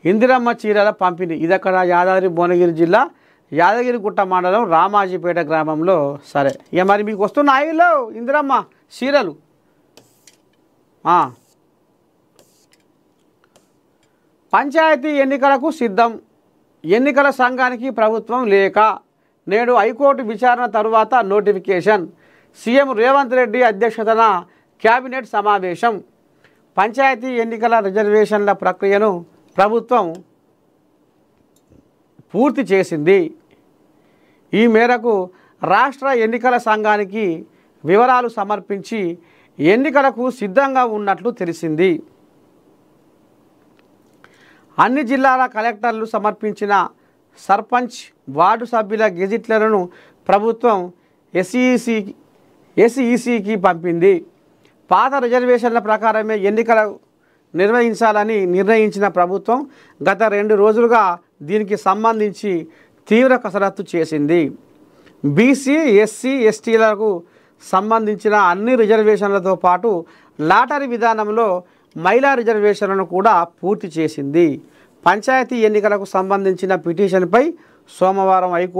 ఇందిరమ్మ చీరల పంపిణీ. ఇది అక్కడ యాదాద్రి భువనగిరి జిల్లా యాదగిరిగుట్ట మండలం రామాజీపేట గ్రామంలో. సరే ఇక మరి మీకు వస్తున్న ఆయిల్లో ఇందిరమ్మ చీరలు. పంచాయతీ ఎన్నికలకు సిద్ధం. ఎన్నికల సంఘానికి ప్రభుత్వం లేఖ. నేడు హైకోర్టు విచారణ తరువాత నోటిఫికేషన్. సీఎం రేవంత్ రెడ్డి అధ్యక్షతన కేబినెట్ సమావేశం. పంచాయతీ ఎన్నికల రిజర్వేషన్ల ప్రక్రియను ప్రభుత్వం పూర్తి చేసింది. ఈ మేరకు రాష్ట్ర ఎన్నికల సంఘానికి వివరాలు సమర్పించి ఎన్నికలకు సిద్ధంగా ఉన్నట్లు తెలిసింది. అన్ని జిల్లాల కలెక్టర్లు సమర్పించిన సర్పంచ్ వార్డు సభ్యుల గెజిట్లను ప్రభుత్వం ఎస్ఈసికి పంపింది. పాత రిజర్వేషన్ల ప్రకారమే ఎన్నికలు నిర్వహించాలని నిర్ణయించిన ప్రభుత్వం గత 2 రోజులుగా దీనికి సంబంధించి తీవ్ర కసరత్తు చేసింది. బీసీ, ఎస్సీ, ఎస్టీలకు సంబంధించిన అన్ని రిజర్వేషన్లతో పాటు లాటరీ విధానంలో మహిళా రిజర్వేషన్లను కూడా పూర్తి చేసింది. పంచాయతీ ఎన్నికలకు సంబంధించిన పిటిషన్పై సోమవారం హైకోర్టు